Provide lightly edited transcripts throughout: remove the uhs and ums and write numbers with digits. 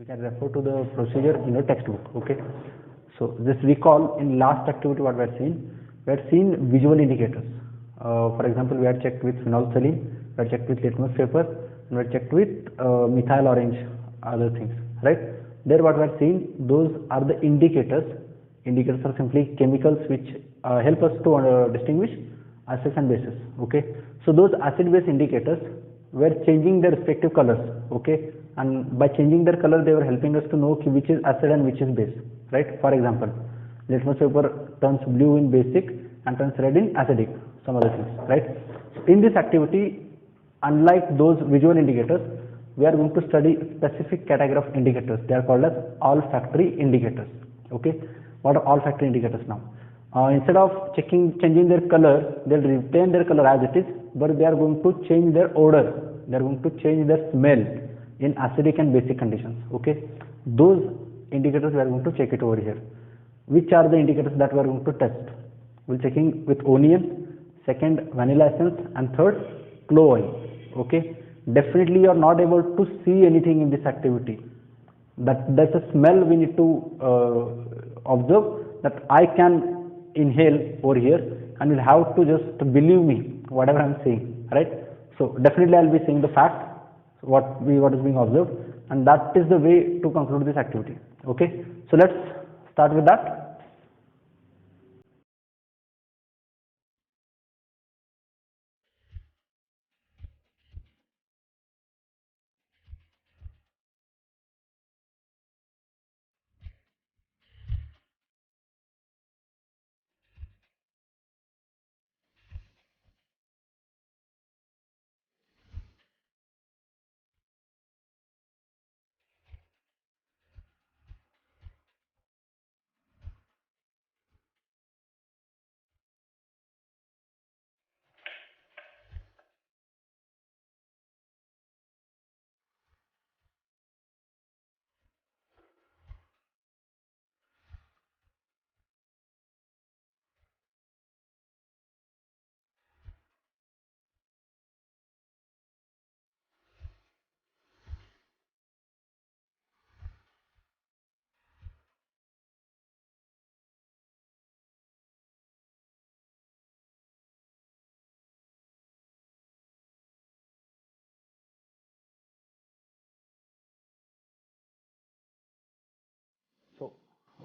we can refer to the procedure in your textbook. Okay, so just recall in last activity what we had seen visual indicators. For example, we had checked with phenolphthalein, we had checked with litmus paper, and we had checked with methyl orange, other things, right? There what we had seen, those are the indicators. Indicators are simply chemicals which help us to distinguish acids and bases. Okay, so those acid-base indicators were changing their respective colors. Okay, and by changing their color, they were helping us to know which is acid and which is base. Right? For example, litmus paper turns blue in basic and turns red in acidic. Some other things. Right? In this activity, unlike those visual indicators, we are going to study specific category of indicators. They are called as olfactory indicators. Okay, what are olfactory indicators now? Instead of changing their color, they'll retain their color as it is, but they are going to change their odor. They are going to change their smell in acidic and basic conditions. Okay, those indicators we are going to check it over here. Which are the indicators that we are going to test? We'll checking with onion, second vanilla essence, and third clove oil. Okay, definitely you are not able to see anything in this activity. That's a smell we need to observe, that I can inhale over here, and you'll have to just believe me whatever I'm saying, right? So definitely I'll be saying the fact what is being observed, and that is the way to conclude this activity. Okay, so let's start with that.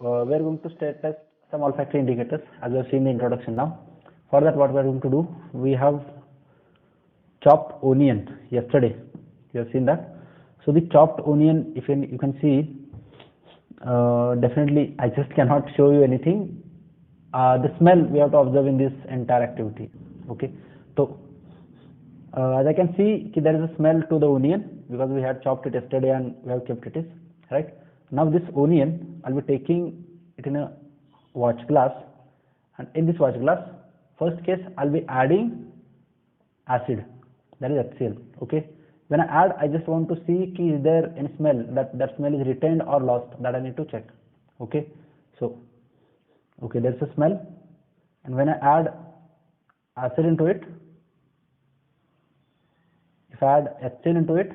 So we are going to test some olfactory indicators as we have seen in the introduction now. For that, what we are going to do, we have chopped onion yesterday. You have seen that. So the chopped onion, if you can see, definitely I just cannot show you anything. The smell we have to observe in this entire activity. Okay, so as I can see, there is a smell to the onion because we had chopped it yesterday and we have kept it, right? Now this onion, I'll be taking it in a watch glass, and in this watch glass, first case I'll be adding acid, that is HCl. Okay, when I add, I just want to see is there any smell, that smell is retained or lost, that I need to check. Okay, so okay, there's a smell, and when I add acid into it, if I add HCl into it,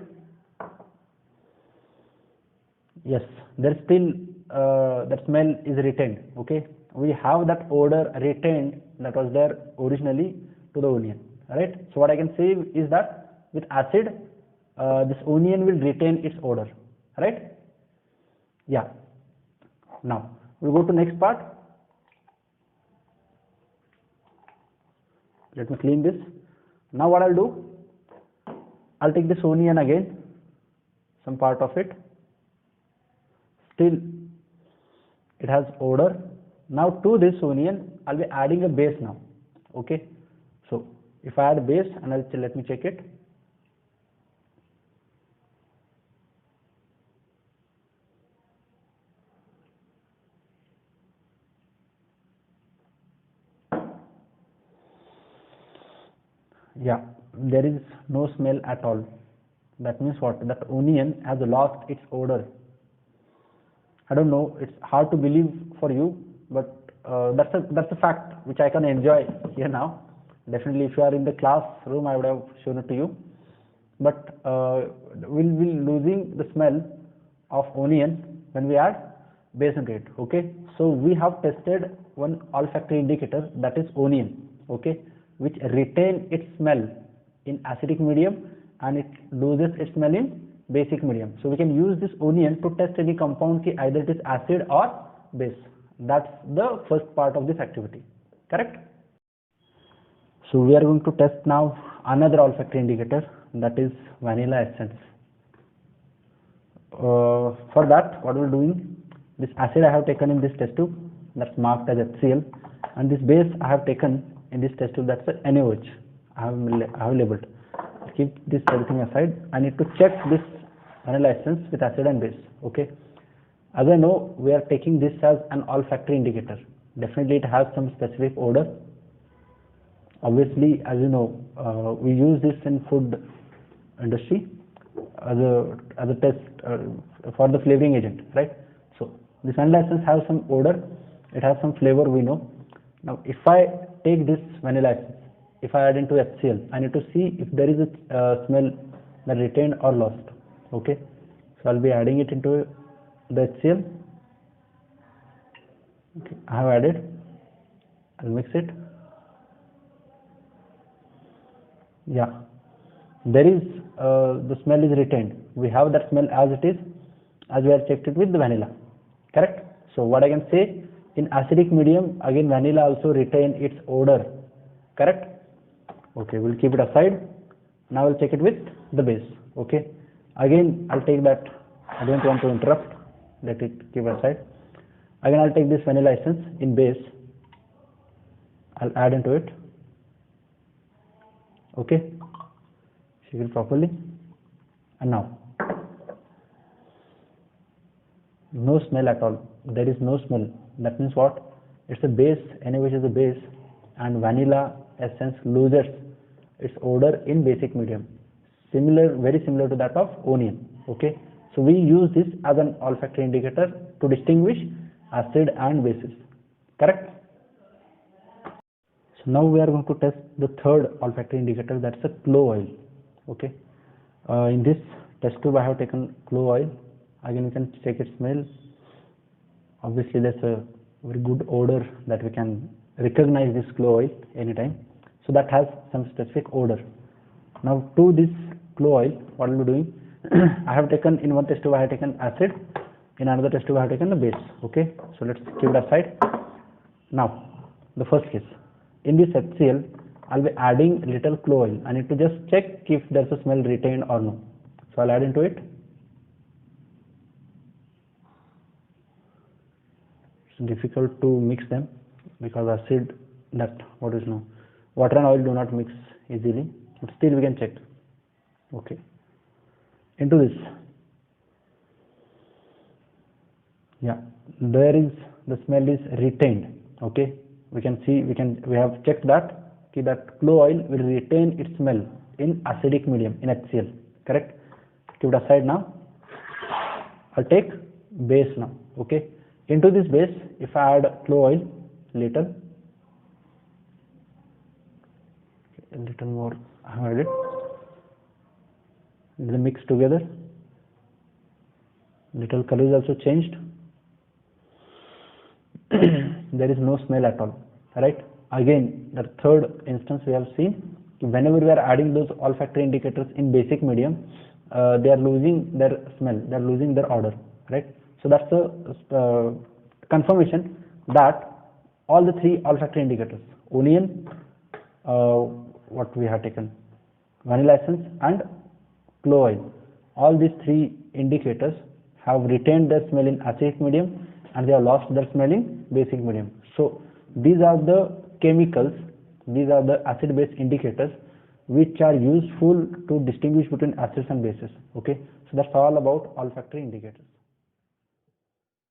yes, there's still that smell is retained. Okay, we have that odor retained that was there originally to the onion, right? So what I can say is that with acid, this onion will retain its odor, right? Yeah. Now we'll go to next part. Let me clean this. Now what I'll do, I'll take this onion again, some part of it. Still it has odor. Now to this onion I'll be adding a base now. Okay, so if I add base, and let me check it. Yeah, there is no smell at all. That means what? That onion has lost its odor. I don't know, it's hard to believe for you, but that's a fact which I can enjoy here now. Definitely, if you are in the classroom, I would have shown it to you. But we'll be losing the smell of onion when we add base into it. Okay, so we have tested one olfactory indicator, that is onion, okay, which retain its smell in acidic medium and it loses its smell in basic medium. So we can use this onion to test any compound, either it is acid or base. That's the first part of this activity, correct? So we are going to test now another olfactory indicator, that is vanilla essence. For that, what we are doing, this acid I have taken in this test tube, that's marked as HCl, and this base I have taken in this test tube, that's NaOH. I have labeled. Keep this everything aside. I need to check this vanilla essence with acid and base. Okay. As I know, we are taking this as an olfactory indicator. Definitely, it has some specific odor. Obviously, as you know, we use this in food industry as a test for the flavoring agent, right? So this vanilla essence has some odor. It has some flavor, we know. Now, if I take this vanilla essence, if I add into HCl, I need to see if there is a smell that retained or lost. Okay, so I'll be adding it into the HCl. Okay, I have added. I'll mix it. Yeah, there is the smell is retained. We have that smell as it is, as we have checked it with the vanilla. Correct. So what I can say, in acidic medium, again vanilla also retain its odor. Correct. Okay, we'll keep it aside. Now we'll check it with the base. Okay, again I'll take that. I don't want to interrupt. Let it keep aside. Again I'll take this vanilla essence in base. I'll add into it. Okay, shake it properly. And now, no smell at all. There is no smell. That means what? It's a base. NaOH is a base, and vanilla essence loses its odor in basic medium. Very similar to that of onion. Okay, so we use this as an olfactory indicator to distinguish acid and bases. Correct. So now we are going to test the third olfactory indicator, that's a clove oil. Okay, in this test tube I have taken clove oil. Again, you can check its smell. Obviously, there's a very good odor that we can recognize this clove oil anytime. So that has some specific odor. Now to this clove oil, what will be doing? I have taken in one test tube I have taken acid, in another test tube I have taken the base. Okay, so let's keep it aside. Now the first case, in this HCl I'll be adding little clove oil. I need to just check if there's a smell retained or no. So I'll add into it. It's difficult to mix them because acid, that what is no, water and oil do not mix easily, but still we can check. Okay, into this, yeah, there is, the smell is retained. Okay, we can see, we have checked that clove oil will retain its smell in acidic medium, in HCl. Correct. Keep it aside now. I'll take base now. Okay, into this base, if I add clove oil little, a little more I have added, they mix together. Little color is also changed. There is no smell at all. Right. Again, the third instance we have seen, whenever we are adding those olfactory indicators in basic medium, they are losing their smell, they are losing their odor. Right. So that's a confirmation that all the three olfactory indicators, onion, what we have taken, vanilla essence and clove oil, all these three indicators have retained their smell in acidic medium and they have lost their smell in basic medium. So these are the chemicals, these are the acid base indicators which are useful to distinguish between acids and bases. Okay, so that's all about olfactory indicators.